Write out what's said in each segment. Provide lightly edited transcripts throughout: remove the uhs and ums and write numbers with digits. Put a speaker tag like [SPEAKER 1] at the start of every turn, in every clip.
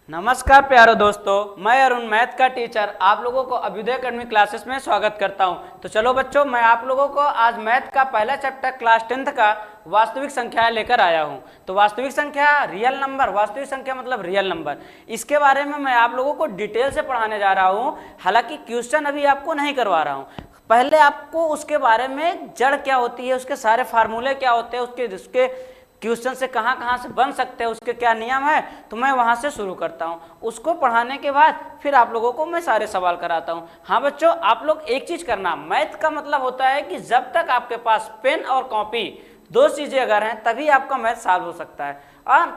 [SPEAKER 1] नमस्कार प्यारे दोस्तों, मैं अरुण मैथ का टीचर आप लोगों को अभ्युदय अकेडमी क्लासेस में स्वागत करता हूं। तो चलो बच्चों, मैं आप लोगों को आज मैथ का पहला चैप्टर क्लास 10th का वास्तविक संख्या लेकर आया हूं। तो वास्तविक संख्या रियल नंबर, वास्तविक संख्या मतलब रियल नंबर, इसके बारे में मैं आप लोगों को डिटेल से पढ़ाने जा रहा हूं। हालांकि क्वेश्चन अभी आपको नहीं करवा रहा हूं, पहले आपको उसके बारे में जड़ क्या होती है, उसके सारे फार्मूले क्या होते हैं, उसके क्वेश्चन से कहाँ से बन सकते हैं, उसके क्या नियम है, तो मैं वहां से शुरू करता हूं। उसको पढ़ाने के बाद फिर आप लोगों को मैं सारे सवाल कराता हूं। हाँ बच्चों, आप लोग एक चीज करना, मैथ का मतलब होता है कि जब तक आपके पास पेन और कॉपी दो चीजें अगर हैं तभी आपका मैथ सॉल्व हो सकता है।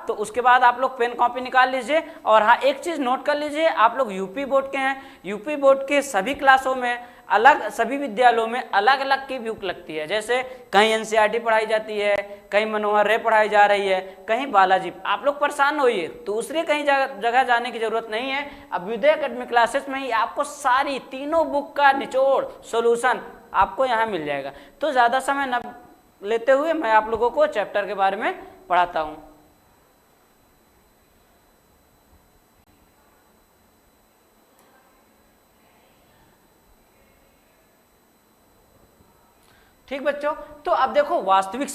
[SPEAKER 1] तो उसके बाद आप लोग पेन कॉपी निकाल लीजिए। और हाँ, एक चीज नोट कर लीजिए, आप लोग यूपी बोर्ड के हैं, यूपी बोर्ड के सभी क्लासों में अलग, सभी विद्यालयों में अलग अलग की बुक लगती है। जैसे कहीं एनसीईआरटी पढ़ाई जाती है, कहीं मनोहर रे पढ़ाई जा रही है, कहीं बालाजी। आप लोग परेशान होइए, दूसरे कहीं जगह जाने की जरूरत नहीं है। अभ्युदय अकेडमी क्लासेस में ही आपको सारी तीनों बुक का निचोड़ सॉल्यूशन आपको यहाँ मिल जाएगा। तो ज़्यादा समय न लेते हुए मैं आप लोगों को चैप्टर के बारे में पढ़ाता हूँ। ठीक बच्चों, तो अब देखो वास्तविक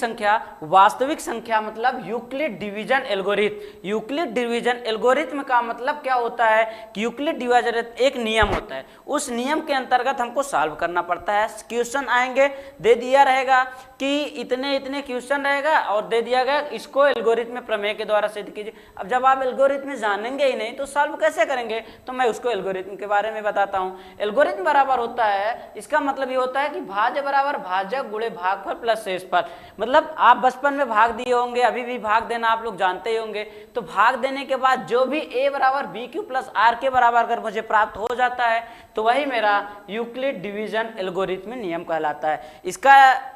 [SPEAKER 1] संख्या मतलब Euclid division algorithm. Euclid division algorithm का मतलब क्या होता है कि यूक्लिड डिवीजन एक नियम होता है, उस नियम के अंतर्गत हमको सॉल्व करना पड़ता है। क्वेश्चन आएंगे, दे दिया रहेगा कि इतने इतने क्वेश्चन रहेगा और दे दिया गया इसको एल्गोरिथम प्रमेय के द्वारा सिद्ध कीजिए। अब जब आप एल्गोरिथम जानेंगे ही नहीं तो सॉल्व कैसे करेंगे, तो मैं उसको एल्गोरिथम के बारे में बताता हूँ। एल्गोरिथम बराबर होता है, इसका मतलब ये होता है कि भाज्य बराबर भाजक गुणे भागफल प्लस शेषफल। मतलब आप बचपन में भाग दिए होंगे, अभी भी भाग देना आप लोग जानते ही होंगे। तो भाग देने के बाद जो भी a बराबर बी क्यू प्लस आर के बराबर अगर मुझे प्राप्त हो जाता है तो वही मेरा यूक्लिड डिवीजन एल्गोरिथम नियम कहलाता है। इसका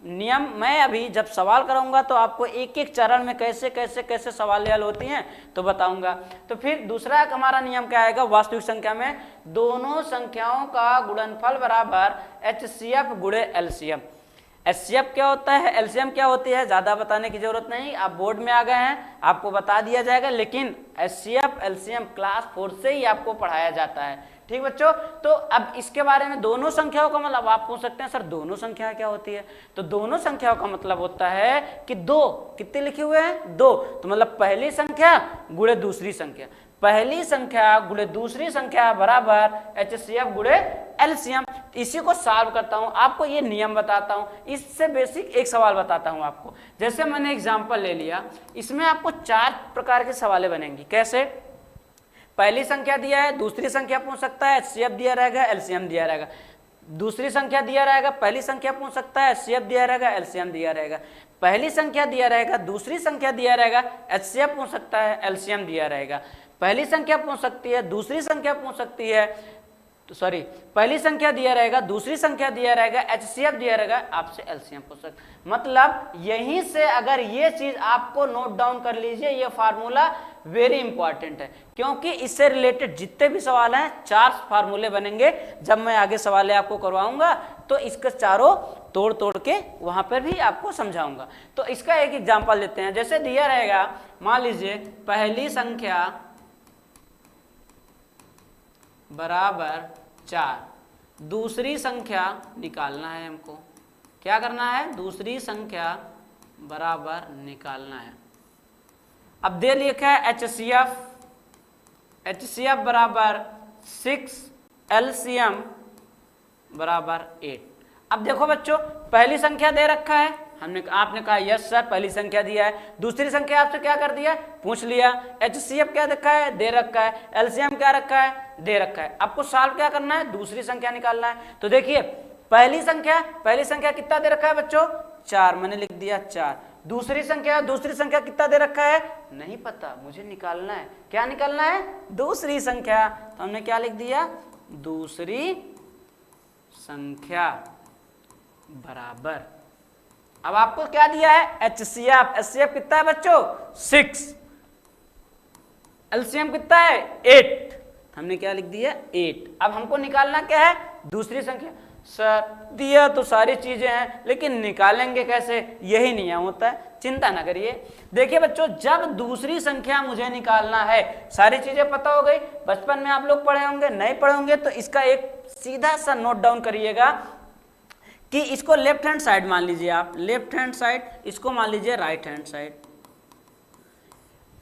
[SPEAKER 1] नियम मैं अभी जब सवाल कराऊंगा तो आपको एक एक चरण में कैसे कैसे कैसे सवाल हल होती हैं तो बताऊंगा। तो फिर दूसरा हमारा नियम क्या आएगा, वास्तविक संख्या में दोनों संख्याओं का गुणनफल बराबर HCF गुणे LCM। HCF क्या होता है, LCM क्या होती है, ज्यादा बताने की जरूरत नहीं, आप बोर्ड में आ गए हैं, आपको बता दिया जाएगा। लेकिन HCF LCM क्लास 4 से ही आपको पढ़ाया जाता है। ठीक बच्चों, तो अब इसके बारे में दोनों संख्याओं का मतलब आप पूछ सकते हैं सर दोनों संख्याएं क्या होती है। तो दोनों संख्याओं का मतलब होता है कि दो, कितने लिखे हुए हैं, दो, तो मतलब पहली संख्या गुणे दूसरी संख्या, पहली संख्या गुणे दूसरी संख्या बराबर HCF गुणे LCM। इसी को सॉल्व करता हूं, आपको ये नियम बताता हूं, इससे बेसिक एक सवाल बताता हूं आपको। जैसे मैंने एग्जांपल ले लिया, इसमें आपको 4 प्रकार के सवाल बनेंगी। कैसे, पहली संख्या दिया है, दूसरी संख्या पूछ सकता है, HCF दिया रहेगा, LCM दिया रहेगा। दूसरी संख्या दिया रहेगा, पहली संख्या पूछ सकता है, HCF दिया रहेगा, LCM दिया रहेगा। पहली संख्या दिया रहेगा, दूसरी संख्या दिया रहेगा, HCF पूछ सकता है, LCM दिया रहेगा। पहली संख्या पूछ सकती है, दूसरी संख्या पूछ सकती है, तो सॉरी, पहली संख्या दिया रहेगा, दूसरी संख्या दिया रहेगा, HCF दिया रहेगा, आपसे LCM पूछ सकते। मतलब यहीं से अगर ये चीज आपको नोट डाउन कर लीजिए, ये फार्मूला वेरी इंपॉर्टेंट है, क्योंकि इससे रिलेटेड जितने भी सवाल हैं 4 फार्मूले बनेंगे। जब मैं आगे सवाल आपको करवाऊंगा तो इसके चारों तोड़ तोड़ के वहां पर भी आपको समझाऊंगा। तो इसका एक एग्जांपल लेते हैं। जैसे दिया रहेगा, मान लीजिए पहली संख्या बराबर 4, दूसरी संख्या निकालना है हमको। क्या करना है, दूसरी संख्या बराबर निकालना है। अब दे लिखा है HCF बराबर 6, LCM बराबर 8। अब देखो बच्चों, पहली संख्या दे रखा है, आपने कहा यस सर पहली संख्या दिया है। दूसरी संख्या आपसे क्या कर दिया, पूछ लिया। HCF क्या रखा है, दे रखा है। LCM क्या रखा है, दे रखा है। आपको सॉल्व क्या करना है, दूसरी संख्या निकालना है। तो देखिए पहली संख्या कितना दे रखा है बच्चों, 4, मैंने लिख दिया 4। दूसरी संख्या कितना दे रखा है, नहीं पता, मुझे निकालना है। क्या निकालना है, दूसरी संख्या, तो हमने क्या लिख दिया, दूसरी संख्या बराबर। अब आपको क्या दिया है, HCF कितना है बच्चों, 6, LCM कितना है, 8, हमने क्या लिख दिया, 8। अब हमको निकालना क्या है, दूसरी संख्या। सर दिया तो सारी चीजें हैं, लेकिन निकालेंगे कैसे, यही नियम होता है, चिंता ना करिए। देखिए बच्चों, जब दूसरी संख्या मुझे निकालना है, सारी चीजें पता हो गई, बचपन में आप लोग पढ़े होंगे, नहीं पढ़े होंगे तो इसका एक सीधा सा नोट डाउन करिएगा कि इसको लेफ्ट हैंड साइड मान लीजिए आप, लेफ्ट हैंड साइड, इसको मान लीजिए right hand side.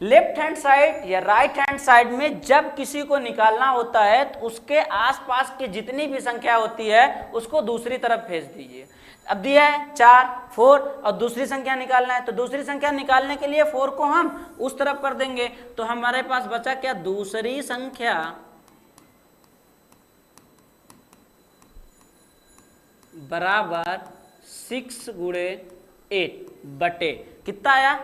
[SPEAKER 1] Left hand side या राइट हैंड साइड में जब किसी को निकालना होता है तो उसके आसपास की जितनी भी संख्या होती है उसको दूसरी तरफ भेज दीजिए। अब दिया है 4, 4 और दूसरी संख्या निकालना है, तो दूसरी संख्या निकालने के लिए 4 को हम उस तरफ कर देंगे, तो हमारे पास बचा क्या, दूसरी संख्या बराबर 6 गुणे 8 बटे कितना आया,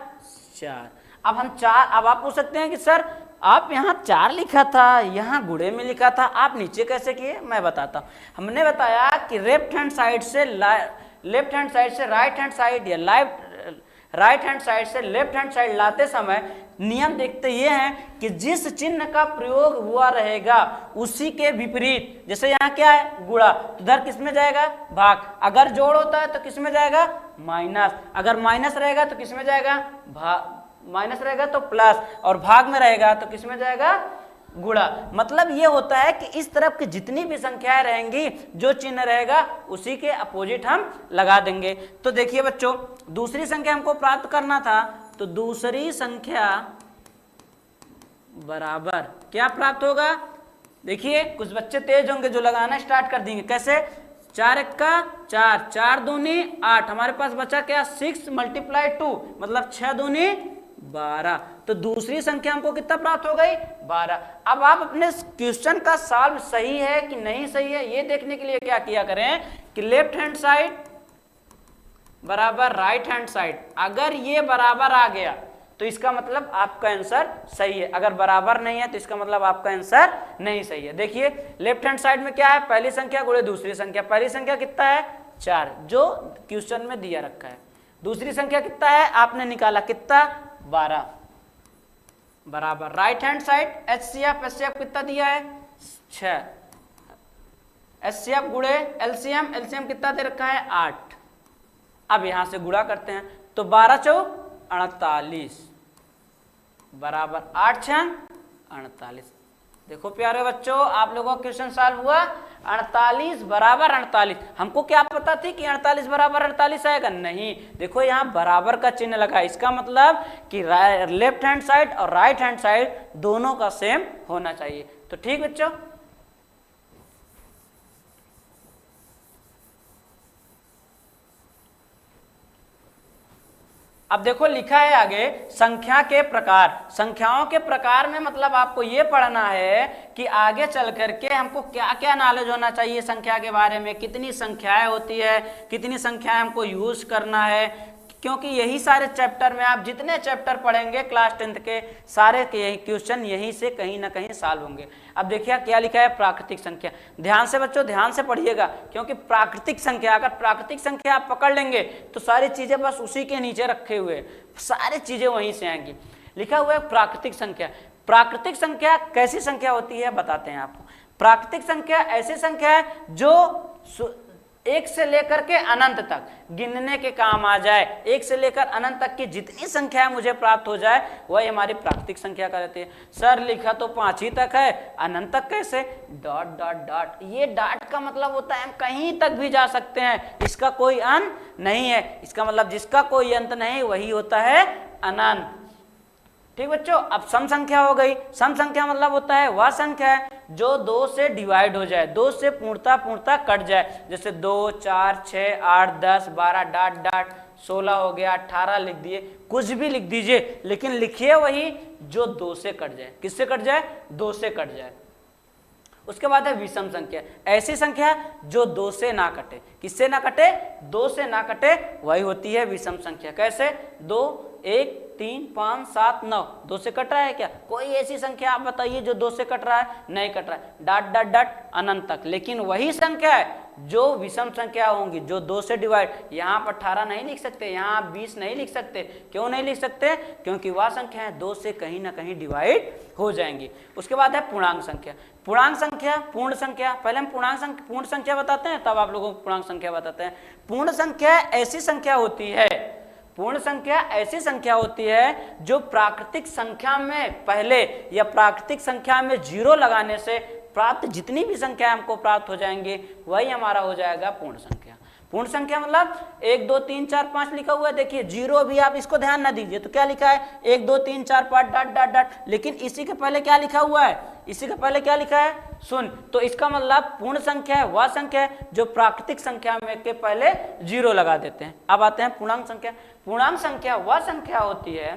[SPEAKER 1] 4। अब हम 4, अब आप पूछ सकते हैं कि सर आप यहाँ 4 लिखा था, यहाँ गुणे में लिखा था, आप नीचे कैसे किए, मैं बताता हूँ। हमने बताया कि लेफ्ट हैंड साइड से राइट हैंड साइड या राइट हैंड साइड से लेफ्ट हैंड साइड लाते समय नियम देखते ये हैं कि जिस चिन्ह का प्रयोग हुआ रहेगा उसी के विपरीत, जैसे यहाँ क्या है गुणा, तो इधर किस में जाएगा, भाग। अगर जोड़ होता है तो किस में जाएगा, माइनस। अगर माइनस रहेगा तो किस में जाएगा, भाग। माइनस रहेगा तो प्लस, और भाग में रहेगा तो किस में जाएगा, गुणा। मतलब ये होता है कि इस तरफ की जितनी भी संख्याएं रहेंगी, जो चिन्ह रहेगा उसी के अपोजिट हम लगा देंगे। तो देखिए बच्चों, दूसरी संख्या हमको प्राप्त करना था, तो दूसरी संख्या बराबर क्या प्राप्त होगा, देखिए कुछ बच्चे तेज होंगे जो लगाना स्टार्ट कर देंगे। कैसे, 4 एक्का 4, 4 दूनी 8, हमारे पास बचा क्या, 6 × 2 मतलब 6 दूनी 12। तो दूसरी संख्या हमको कितना प्राप्त हो गई, 12। अब आप अपने क्वेश्चन का सॉल्व सही है कि नहीं सही है ये देखने के लिए क्या किया करें कि लेफ्ट हैंड साइड बराबर राइट हैंड साइड, अगर ये बराबर आ गया तो इसका मतलब आपका आंसर सही है, अगर बराबर नहीं है तो इसका मतलब आपका आंसर नहीं सही है। देखिए लेफ्ट हैंड साइड में क्या है, पहली संख्या गुणे दूसरी संख्या। पहली संख्या कितना है, 4, जो क्वेश्चन में दिया रखा है। दूसरी संख्या कितना है, आपने निकाला कितना, 12 बराबर राइट हैंड साइड एचसीएफ कितना दिया है, 6, एचसीएफ गुणे एलसीएम कितना दे रखा है, 8। अब यहां से गुणा करते हैं तो 12 चौक 48 बराबर 8 6 48। देखो प्यारे बच्चों, आप लोगों का क्वेश्चन सॉल्व हुआ। 48 बराबर 48, हमको क्या पता थी कि 48 बराबर 48 आएगा, नहीं। देखो यहाँ बराबर का चिन्ह लगा, इसका मतलब कि लेफ्ट हैंड साइड और राइट हैंड साइड दोनों का सेम होना चाहिए। तो ठीक बच्चों, अब देखो लिखा है आगे संख्या के प्रकार। संख्याओं के प्रकार में मतलब आपको ये पढ़ना है कि आगे चल करके हमको क्या क्या नॉलेज होना चाहिए संख्या के बारे में, कितनी संख्याएं होती है, कितनी संख्याएं हमको यूज करना है, क्योंकि यही सारे चैप्टर में आप जितने चैप्टर पढ़ेंगे क्लास 10th के सारे के यही क्वेश्चन यहीं से कहीं ना कहीं सॉल्व होंगे। अब देखिए क्या लिखा है, प्राकृतिक संख्या। ध्यान से बच्चों, ध्यान से पढ़िएगा, क्योंकि प्राकृतिक संख्या, अगर प्राकृतिक संख्या आप पकड़ लेंगे तो सारी चीजें बस उसी के नीचे रखे हुए, सारी चीजें वहीं से आएंगी। लिखा हुआ है प्राकृतिक संख्या। प्राकृतिक संख्या कैसी संख्या होती है बताते हैं आपको। प्राकृतिक संख्या ऐसी संख्या है जो 1 से लेकर के अनंत तक गिनने के काम आ जाए। 1 से लेकर अनंत तक की जितनी संख्या मुझे प्राप्त हो जाए वही हमारी प्राकृतिक संख्या कहते हैं। सर लिखा तो 5 ही तक है, अनंत तक कैसे, डॉट डॉट डॉट। ये डॉट का मतलब होता है हम कहीं तक भी जा सकते हैं, इसका कोई अंत नहीं है। इसका मतलब जिसका कोई अंत नहीं वही होता है अनंत। ठीक बच्चों, अब सम संख्या हो गई। सम संख्या मतलब होता है वह संख्या है जो 2 से डिवाइड हो जाए, 2 से पूर्णता कट जाए। जैसे 2 4 6 8 10 12 डॉट डॉट 16 हो गया, 18 लिख दिए, कुछ भी लिख दीजिए, लेकिन लिखिए वही जो 2 से कट जाए। किससे कट जाए, 2 से कट जाए। उसके बाद है विषम संख्या। ऐसी संख्या जो 2 से ना कटे। किससे ना कटे, 2 से ना कटे, वही होती है विषम संख्या। कैसे, 2 1 3 5 7 9, 2 से कट रहा है क्या, कोई ऐसी संख्या आप बताइए जो 2 से कट रहा है, नहीं कट रहा है। डॉट डॉट डॉट अनंत तक। लेकिन वही संख्या है जो विषम संख्या होंगी, जो 2 से डिवाइड, यहाँ पर 18 नहीं लिख सकते, यहाँ आप 20 नहीं लिख सकते। क्यों नहीं लिख सकते? क्योंकि वह संख्याएं 2 से कहीं ना कहीं डिवाइड हो जाएंगी। उसके बाद है पूर्णांक संख्या। पूर्णांक संख्या, पूर्ण संख्या, पहले हम पूर्ण संख्या बताते हैं, तब आप लोगों को पूर्णांक संख्या बताते हैं। पूर्ण संख्या ऐसी संख्या होती है, पूर्ण संख्या ऐसी संख्या होती है जो प्राकृतिक संख्या में पहले या प्राकृतिक संख्या में 0 लगाने से प्राप्त जितनी भी संख्या हमको प्राप्त हो जाएंगे वही हमारा हो जाएगा पूर्ण संख्या। पूर्ण संख्या मतलब 1 2 3 4 5 लिखा हुआ है, देखिए 0 भी आप इसको ध्यान ना दीजिए, तो क्या लिखा है 1 2 3 4 5 डॉट डॉट डॉट, लेकिन इसी के पहले क्या लिखा हुआ है, इसी के पहले क्या लिखा है शून्य। तो इसका मतलब पूर्ण संख्या है वह संख्या है जो प्राकृतिक संख्या में के पहले 0 लगा देते हैं। अब आते हैं पूर्णांक संख्या। पूर्णांक संख्या वह संख्या होती है,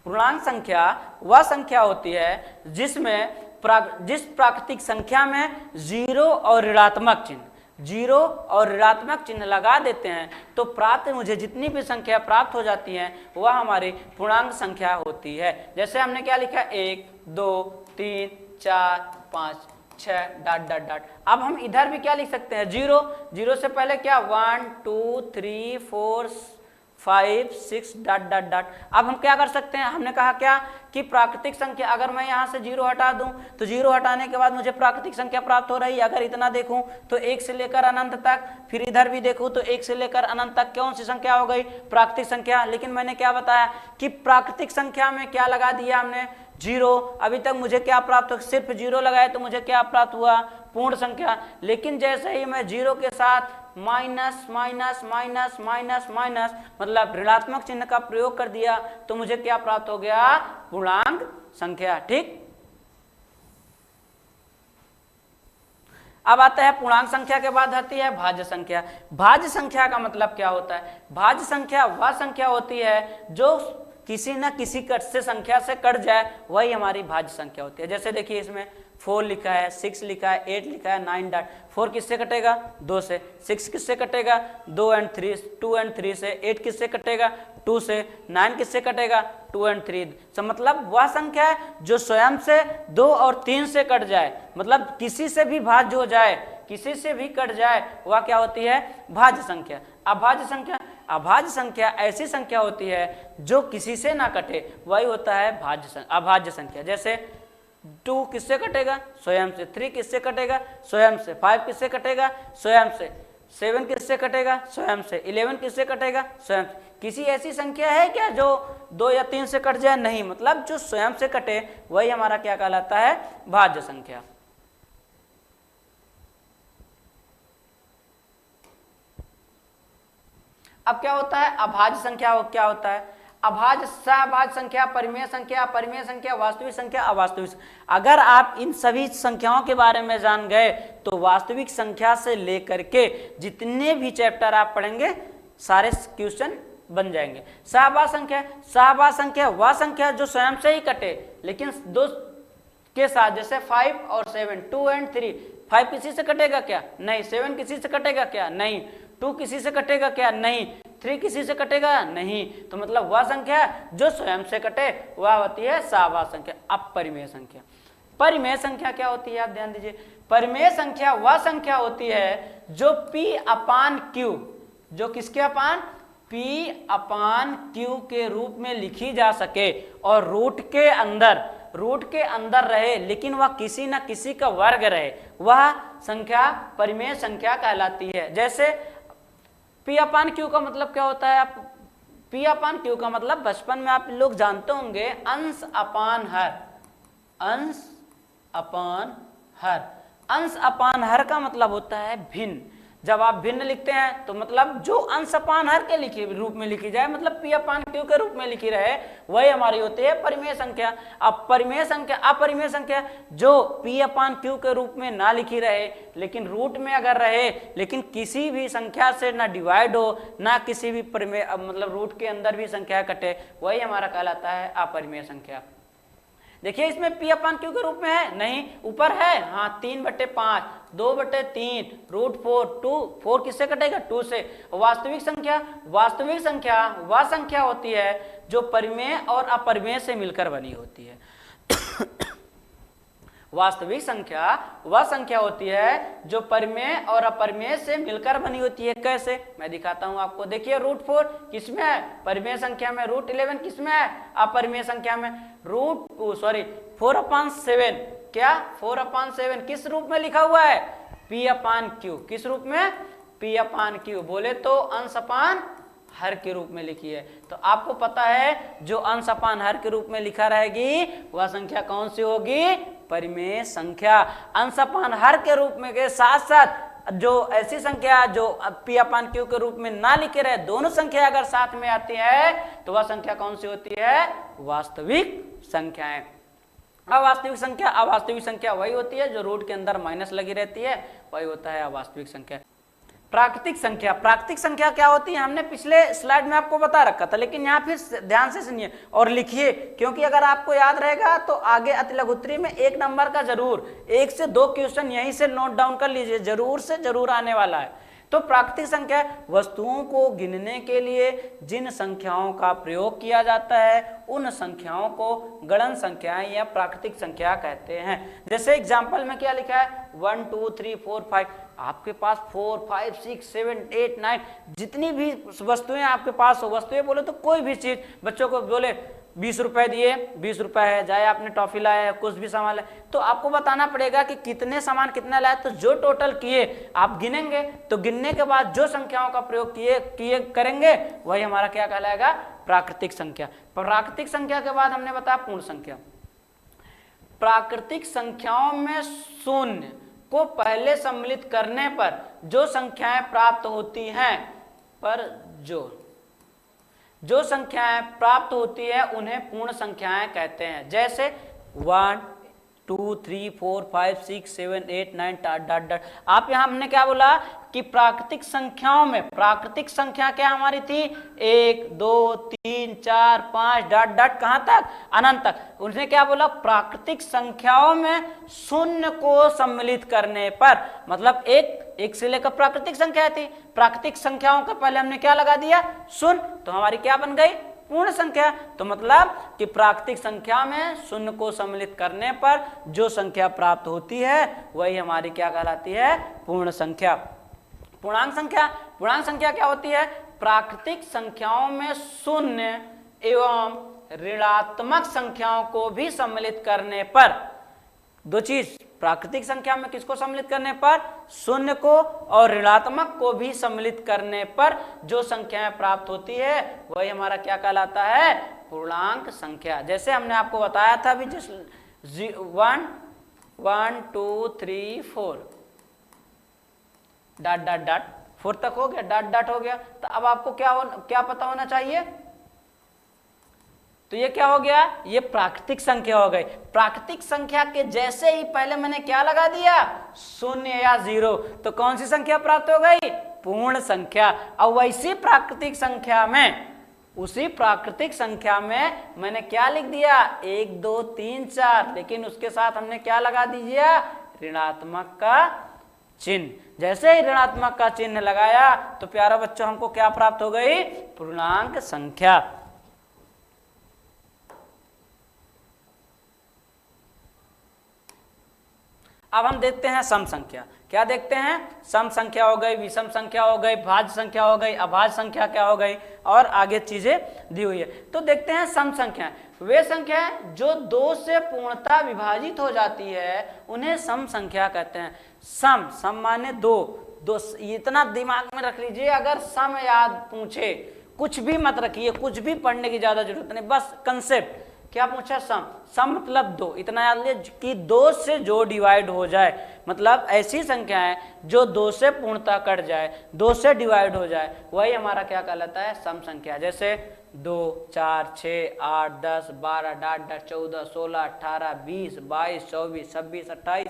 [SPEAKER 1] पूर्णांक संख्या वह संख्या होती है जिसमें जिस प्राकृतिक संख्या में 0 और ऋणात्मक चिन्ह, 0 और ऋणात्मक चिन्ह लगा देते हैं तो प्राप्त मुझे जितनी भी संख्या प्राप्त हो जाती है वह हमारी पूर्णांक संख्या होती है। जैसे हमने क्या लिखा, 1 2 3 4 5 6 डॉट डॉट डॉट। अब हम इधर भी क्या लिख सकते हैं, 0 से पहले क्या 1 2 3 4 5 6 डॉट डॉट डॉट। अब हम क्या कर सकते हैं, हमने कहा क्या कि प्राकृतिक संख्या, अगर मैं यहाँ से 0 हटा दूं तो 0 हटाने के बाद मुझे प्राकृतिक संख्या प्राप्त हो रही है। अगर इतना देखूं तो 1 से लेकर अनंत तक, फिर इधर भी देखूं तो 1 से लेकर अनंत तक कौन सी संख्या हो गई, प्राकृतिक संख्या। लेकिन मैंने क्या बताया कि प्राकृतिक संख्या में क्या लगा दिया हमने, 0। अभी तक मुझे क्या प्राप्त हो, सिर्फ 0 लगाए तो मुझे क्या प्राप्त हुआ, पूर्ण संख्या। लेकिन जैसे ही मैं 0 के साथ minus minus minus minus minus मतलब ऋणात्मक चिन्ह का प्रयोग कर दिया तो मुझे क्या प्राप्त हो गया, पूर्णांक संख्या। ठीक, अब आता है पूर्णांक संख्या के बाद आती है भाज्य संख्या। भाज्य संख्या का मतलब क्या होता है, भाज्य संख्या वह संख्या होती है जो किसी न किसी कट से संख्या से कट जाए, वही हमारी भाज्य संख्या होती है। जैसे देखिए इसमें 4 लिखा है, 6 लिखा है, 8 लिखा है, 9 डॉट। 4 किससे कटेगा, 2 से। 6 किससे कटेगा, 2 और 3 से। 8 किससे कटेगा, 2 से। 9 किससे कटेगा, 2 और 3। तो मतलब वह संख्या है जो स्वयं से 2 और 3 से कट जाए, मतलब किसी से भी भाज्य हो जाए, किसी से भी कट जाए, वह क्या होती है, भाज्य संख्या। अभाज्य संख्या, अभाज्य संख्या ऐसी संख्या होती है जो किसी से ना कटे, वही होता है अभाज्य संख्या। जैसे 2 किससे कटेगा, स्वयं से। 3 किससे कटेगा, स्वयं से। 5 किससे कटेगा, स्वयं से। 7 किससे कटेगा, स्वयं से। 11 किससे कटेगा, स्वयं से। किसी ऐसी संख्या है क्या जो 2 या 3 से कट जाए, नहीं। मतलब जो स्वयं से कटे वही हमारा क्या कहलाता है, भाज्य संख्या। अब क्या होता है अभाज्य संख्या, क्या होता है अभाज्य, सहभाज्य संख्या, परिमेय संख्या, परिमेय संख्या, वास्तविक संख्या, अवास्तविक। अगर आप इन सभी संख्याओं के बारे में जान गए तो वास्तविक संख्या से लेकर के जितने भी चैप्टर आप पढ़ेंगे सारे क्वेश्चन बन जाएंगे। सहभाज्य संख्या, सहभाज्य संख्या वह संख्या जो स्वयं से ही कटे लेकिन दो के साथ, जैसे 5 और 7, 2 और 3। 5 किसी से कटेगा क्या, नहीं। 7 किसी से कटेगा क्या, नहीं। 2 किसी से कटेगा क्या, नहीं। 3 किसी से कटेगा, नहीं। तो मतलब वह संख्या जो स्वयं से कटे वह होती है सहभाज्य संख्या। अब परिमेय संख्या, परिमेय संख्या क्या होती है, आप ध्यान दीजिए। परिमेय संख्या वह संख्या होती है जो P/Q, जो किसके अपान, P/Q के रूप में लिखी जा सके और रूट के अंदर रहे, लेकिन वह किसी न किसी का वर्ग रहे, वह संख्या परिमेय संख्या कहलाती है। जैसे P/Q का मतलब क्या होता है, आप P/Q का मतलब बचपन में आप लोग जानते होंगे, अंश अपान हर। अंश अपान हर, अंश अपान हर का मतलब होता है भिन्न। जब आप भिन्न लिखते हैं तो मतलब जो अंश अपान हर के रूप में लिखी जाए, मतलब P/Q के रूप में लिखी रहे, वही हमारी होती है परिमेय संख्या। अब परिमेय संख्या, अपरिमेय संख्या जो P/Q के रूप में ना लिखी रहे लेकिन रूट में अगर रहे, लेकिन किसी भी संख्या से ना डिवाइड हो, ना किसी भी परिमेय मतलब रूट के अंदर भी संख्या कटे, वही हमारा कहलाता है अपरिमेय संख्या। देखिए इसमें P/Q के रूप में है, नहीं। ऊपर है, हाँ, 3/5, 2/3, √4, 2, 4 किससे कटेगा, 2 से। वास्तविक संख्या, वास्तविक संख्या वह संख्या होती है जो परिमेय और अपरिमेय से मिलकर बनी होती है। वास्तविक संख्या वह संख्या होती है जो परिमेय और अपरिमेय से मिलकर बनी होती है। कैसे, मैं दिखाता हूं आपको। देखिए √4 किसमें है, परिमेय संख्या में। √11 किसमें है, अपरिमेय संख्या में। 4/7 क्या, 4/7 किस रूप में लिखा हुआ है, P/Q। किस रूप में, P/Q। बोले तो अंश अपान हर के रूप में लिखी है। तो आपको पता है जो अंश अपान हर के रूप में लिखा रहेगी वह संख्या कौन सी होगी, परिमेय संख्या। अंश अपान हर के रूप में के साथ साथ जो ऐसी संख्या जो P/Q के रूप में ना लिखे रहे, दोनों संख्या अगर साथ में आती है तो वह संख्या कौन सी होती है, वास्तविक संख्याएं। अवास्तविक संख्या वही होती है जो रूट के अंदर माइनस लगी रहती है, वही होता है अवास्तविक संख्या। प्राकृतिक संख्या क्या होती है, हमने पिछले स्लाइड में आपको बता रखा था, लेकिन यहाँ फिर ध्यान से सुनिए और लिखिए, क्योंकि अगर आपको याद रहेगा तो आगे अति लघुत्तरी में 1 नंबर का जरूर 1 से 2 क्वेश्चन यहीं से नोट डाउन कर लीजिए, जरूर से जरूर आने वाला है। तो प्राकृतिक संख्या वस्तुओं को गिनने के लिए जिन संख्याओं का प्रयोग किया जाता है उन संख्याओं को गणन संख्याएं या प्राकृतिक संख्या कहते हैं। जैसे एग्जांपल में क्या लिखा है, 1 2 3 4 5, आपके पास 4 5 6 7 8 9 जितनी भी वस्तुएं आपके पास हो, वस्तुएं बोले तो कोई भी चीज, बच्चों को बोले 20 रुपए दिए, 20 रुपए है, जाए आपने टॉफी लाया, कुछ भी सामान लाया, तो आपको बताना पड़ेगा कि कितने सामान कितना लाया। तो जो टोटल किए आप गिनेंगे, तो गिनने के बाद जो संख्याओं का प्रयोग किए करेंगे वही हमारा क्या कहलाएगा, प्राकृतिक संख्या। प्राकृतिक संख्या के बाद हमने बताया पूर्ण संख्या। प्राकृतिक संख्याओं में शून्य को पहले सम्मिलित करने पर जो संख्याएं प्राप्त होती हैं, पर जो संख्याएं प्राप्त होती है उन्हें पूर्ण संख्याएं कहते हैं। जैसे 1 2 3 4 5 6 7 8 9 डॉट। आप यहां हमने क्या बोला कि प्राकृतिक संख्याओं में, प्राकृतिक संख्या क्या हमारी थी, 1 2 3 4 5 डॉट कहां तक, अनंत तक। उसने क्या बोला, प्राकृतिक संख्याओं में शून्य को सम्मिलित करने पर, मतलब एक से लेकर प्राकृतिक संख्या थी, प्राकृतिक संख्याओं का पहले हमने क्या लगा दिया, शून्य, तो हमारी क्या बन गई, पूर्ण संख्या। तो मतलब कि प्राकृतिक संख्या में शून्य को सम्मिलित करने पर जो संख्या प्राप्त होती है वही हमारी क्या कहलाती है, पूर्ण संख्या। पूर्णांक संख्या क्या होती है, प्राकृतिक संख्याओं में शून्य एवं ऋणात्मक संख्याओं को भी सम्मिलित करने पर, दो चीज, प्राकृतिक संख्या में किसको सम्मिलित करने पर, शून्य को, और ऋणात्मक को भी सम्मिलित करने पर जो संख्याएं प्राप्त होती है वही हमारा क्या कहलाता है, पूर्णांक संख्या। जैसे हमने आपको बताया था अभी, जिस 1 1 2 3 4 डॉट 4 तक हो गया, डॉट हो गया। तो अब आपको क्या पता होना चाहिए, तो ये क्या हो गया, ये प्राकृतिक संख्या हो गई। प्राकृतिक संख्या के जैसे ही पहले मैंने क्या लगा दिया, शून्य या 0, तो कौन सी संख्या प्राप्त हो गई, पूर्ण संख्या। अब वैसी प्राकृतिक संख्या में, उसी प्राकृतिक संख्या में मैंने क्या लिख दिया, 1 2 3 4, लेकिन उसके साथ हमने क्या लगा दीजिए, ऋणात्मक का चिन्ह। जैसे ही ऋणात्मक का चिन्ह लगाया तो प्यारा बच्चों हमको क्या प्राप्त हो गई, पूर्णांक संख्या। अब हम देखते हैं सम संख्या। क्या देखते हैं, सम संख्या हो गई, विषम संख्या हो गई, भाज्य संख्या हो गई, अभाज्य संख्या क्या हो गई, और आगे चीजें दी हुई है। तो देखते हैं सम संख्या, वे संख्याएं जो 2 से पूर्णतः विभाजित हो जाती है उन्हें सम संख्या कहते हैं। सम माने 2, इतना दिमाग में रख लीजिए, अगर सम याद पूछे, कुछ भी मत रखिए, कुछ भी पढ़ने की ज्यादा जरूरत नहीं, बस कंसेप्ट क्या पूछा, सम मतलब 2, इतना याद लीजिए कि 2 से जो डिवाइड हो जाए, मतलब ऐसी संख्या है जो 2 से पूर्णतः कट जाए, 2 से डिवाइड हो जाए, वही हमारा क्या कहलाता है, सम संख्या। जैसे 2 4 6 8 10 12 डॉट 14 16 18 20 22 24 26 28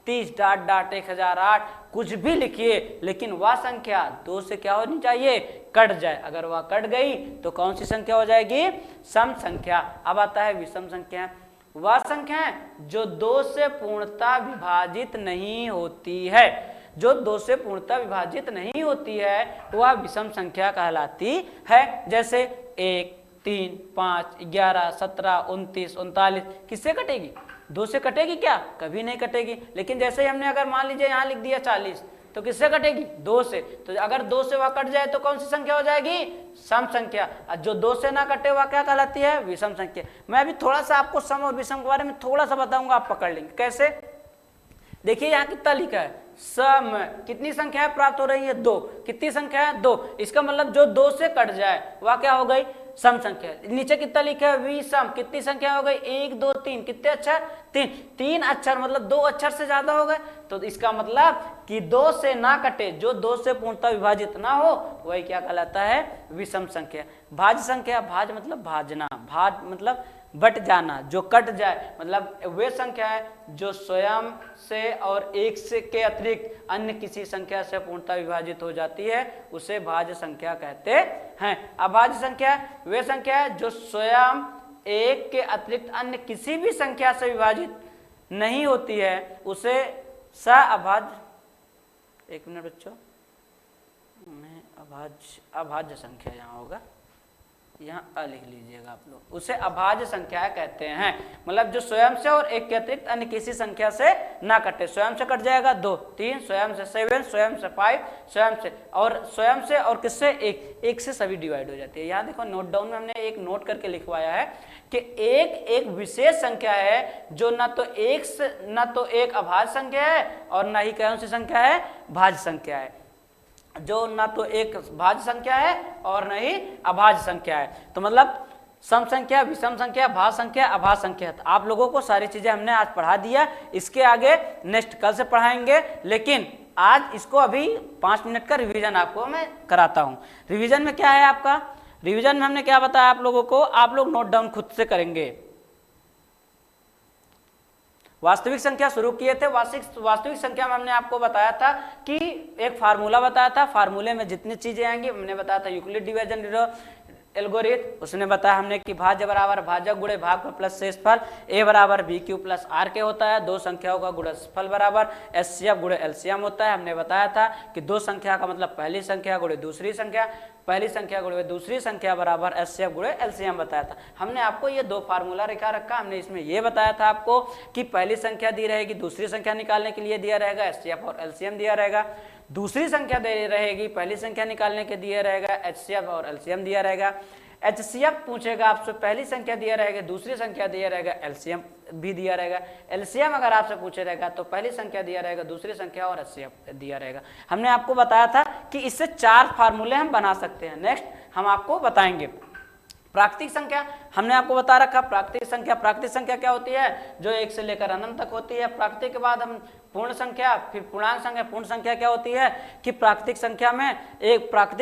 [SPEAKER 1] 30 डॉट 1008, कुछ भी लिखिए, लेकिन वह संख्या 2 से क्या होनी चाहिए, कट जाए। अगर वह कट गई तो कौन सी संख्या हो जाएगी, सम संख्या। अब आता है विषम संख्या, वह संख्या जो 2 से पूर्णतः विभाजित नहीं होती है, जो 2 से पूर्णतः विभाजित नहीं होती है वह विषम संख्या कहलाती है। जैसे 1 3 5 11 17 29 39, किससे कटेगी, 2 से कटेगी क्या? कभी नहीं कटेगी। लेकिन जैसे ही हमने अगर मान लीजिए यहाँ लिख दिया 40, तो किससे कटेगी? 2 से। तो अगर 2 से वह कट जाए तो कौन सी संख्या हो जाएगी? सम संख्या। और जो 2 से ना कटे वह क्या कहलाती है? विषम संख्या। मैं अभी थोड़ा सा आपको सम और विषम के बारे में थोड़ा सा बताऊंगा, आप पकड़ लेंगे। कैसे? देखिए यहाँ कितना लिखा है, सम। कितनी संख्याएं प्राप्त हो रही है? 2। कितनी संख्या है? 2। इसका मतलब जो 2 से कट जाए वह क्या हो गई? सम संख्या। नीचे कितना लिखा है? विषम। कितनी संख्या हो गई? 1 2 3। कितने अक्षर? 3। 3 अक्षर मतलब 2 अक्षर से ज्यादा हो गए। तो इसका मतलब कि 2 से ना कटे, जो 2 से पूर्णतः विभाजित ना हो, वही क्या कहलाता है? विषम संख्या। भाज्य संख्या, भाज मतलब भाजना, भाज मतलब बट जाना, जो कट जाए, मतलब वे संख्या है जो स्वयं से और 1 से के अतिरिक्त अन्य किसी संख्या से पूर्णतः विभाजित हो जाती है, उसे भाज्य संख्या कहते हैं। अभाज्य संख्या वे संख्या है जो स्वयं 1 के अतिरिक्त अन्य किसी भी संख्या से विभाजित नहीं होती है, उसे अभाज्य, 1 मिनट बच्चों, मैं अभाज्य संख्या यहाँ होगा, यहाँ अ लिख लीजिएगा आप लोग, उसे अभाज्य संख्या कहते हैं। मतलब जो स्वयं से और 1 के अतिरिक्त अन्य किसी संख्या से ना कटे। स्वयं से कट जाएगा 2, 3, स्वयं से 7, स्वयं से 5, स्वयं से और किससे? 1 से सभी डिवाइड हो जाती है। यहाँ देखो नोट डाउन में हमने एक नोट करके लिखवाया है कि एक विशेष संख्या है जो न तो एक अभाज्य संख्या है और न ही कौन सी संख्या है? भाज्य संख्या है। जो ना तो एक भाज्य संख्या है और न ही अभाज्य संख्या है। तो मतलब सम संख्या, विषम संख्या, भाज्य संख्या, अभाज्य संख्या। तो आप लोगों को सारी चीजें हमने आज पढ़ा दिया। इसके आगे नेक्स्ट कल से पढ़ाएंगे, लेकिन आज इसको अभी 5 मिनट का रिवीजन आपको मैं कराता हूं। रिवीजन में क्या है आपका? रिवीजन में हमने क्या बताया आप लोगों को, आप लोग नोट डाउन खुद से करेंगे। वास्तविक संख्या शुरू किए थे। वास्तविक संख्या में हमने आपको बताया था कि एक फार्मूला बताया था। फार्मूले में जितनी चीजें आएंगी हमने बताया था, यूक्लिड डिवीजन एल्गोरिथम, उसने बताया हमने कि भाज्य बराबर भाजक गुणे भाग प्लस शेषफल, a बराबर बी क्यू प्लस आर के होता है। 2 संख्याओं का गुणनफल बराबर एचसीएफ गुणे एलसीएम होता है। हमने बताया था कि 2 संख्या का मतलब पहली संख्या गुणे दूसरी संख्या, पहली संख्या गुणे दूसरी संख्या बराबर एचसीएफ गुणे एलसीएम बताया था। हमने आपको ये 2 फार्मूला लिखा रखा। हमने इसमें ये बताया था आपको कि पहली संख्या दी रहेगी, दूसरी संख्या निकालने के लिए दिया रहेगा एचसीएफ और एलसीएम दिया रहेगा। दूसरी संख्या दे रहेगी, पहली संख्या निकालने के दिया रहेगा एचसीएफ और एलसीएम दिया रहेगा। एचसीएफ पूछेगा आपसे, पहली संख्या दिया रहेगा, दूसरी संख्या दिया रहेगा, एलसीएम भी दिया रहेगा। एलसीएम अगर आपसे पूछे रहेगा तो पहली संख्या दिया रहेगा, दूसरी संख्या और एचसीएफ दिया रहेगा। हमने आपको बताया था कि इससे 4 फार्मूले हम बना सकते हैं। नेक्स्ट हम आपको बताएंगे प्राकृतिक संख्या। हमने आपको बता रखा प्राकृतिक संख्या क्या होती है? जो 1 से लेकर अनंत तक होती है। प्राकृतिक के बाद हम पूर्ण संख्या, फिर पूर्णांक संख्या। पूर्ण संख्या क्या होती है कि प्राकृतिक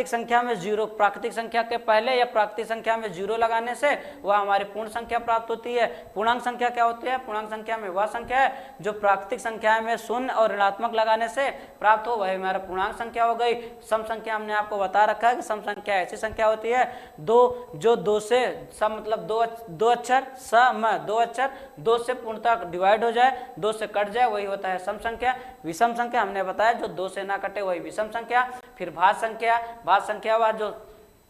[SPEAKER 1] संख्या में जीरो, प्राकृतिक संख्या के पहले या प्राकृतिक संख्या में 0 लगाने से वह हमारी पूर्ण संख्या प्राप्त होती है। पूर्णांक संख्या क्या होती है? पूर्णांक संख्या में वह संख्या है जो प्राकृतिक संख्या में शून्य और ऋणात्मक लगाने से प्राप्त हो, वही हमारा पूर्णांक संख्या हो गई। सम संख्या हमने आपको बता रखा है कि सम संख्या ऐसी संख्या होती है जो 2 से सम मतलब 2 अक्षर, सम 2 अक्षर, 2 से पूर्णतः डिवाइड हो जाए, 2 से कट जाए, वही होता है सम संख्या। विषम संख्या हमने बताया जो 2 से ना कटे वही विषम संख्या। फिर भाज्य संख्या वह जो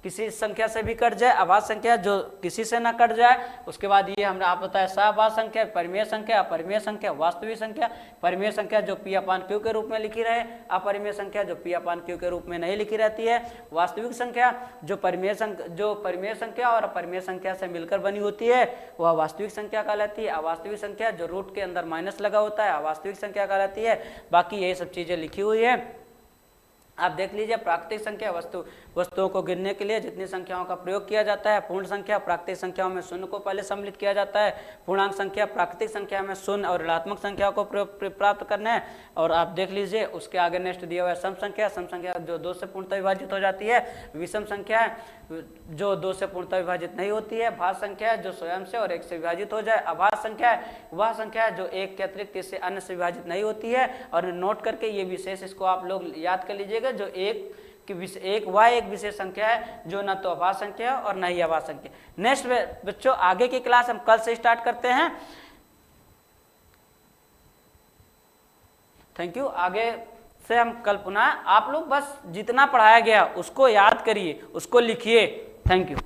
[SPEAKER 1] किसी संख्या से भी कट जाए। अभाज्य संख्या जो किसी से ना कट जाए। उसके बाद ये हमने आप बताया सहभाज्य संख्या, परिमेय संख्या, अपरिमेय संख्या, वास्तविक संख्या। परिमेय संख्या जो P/Q के रूप में लिखी रहे, अपरिमेय संख्या जो P/Q के रूप में नहीं लिखी रहती है। वास्तविक संख्या जो परिमेय संख्या और अपरिमेय संख्या से मिलकर बनी होती है वह वास्तविक संख्या कहलाती है। अवास्तविक संख्या जो रूट के अंदर माइनस लगा होता है अवास्तविक संख्या कहलाती है। बाकी यही सब चीजें लिखी हुई है, आप देख लीजिए। प्राकृतिक संख्या वस्तुओं को गिनने के लिए जितनी संख्याओं का प्रयोग किया जाता है। पूर्ण संख्या प्राकृतिक संख्याओं में शून्य को पहले सम्मिलित किया जाता है। पूर्णांक संख्या प्राकृतिक संख्या में शून्य और ऋणात्मक संख्याओं को प्राप्त करना है। और आप देख लीजिए उसके आगे नेक्स्ट दिया हुआ है सम संख्या जो 2 से पूर्णतः विभाजित हो जाती है। विषम संख्या जो 2 से पूर्णतः विभाजित नहीं होती है। भाज्य संख्या जो स्वयं से और 1 से विभाजित हो जाए। अभाज्य संख्या वह संख्या जो 1 के अतिरिक्त किसी अन्य से विभाजित नहीं होती है। और नोट करके ये विशेष इसको आप लोग याद कर लीजिएगा, जो एक विशेष संख्या है जो न तो अभाज्य संख्या और न ही अभाज्य संख्या। नेक्स्ट बच्चों आगे की क्लास हम कल से स्टार्ट करते हैं। Thank you. आगे से हम कल पुनः, आप लोग बस जितना पढ़ाया गया उसको याद करिए, उसको लिखिए। Thank you.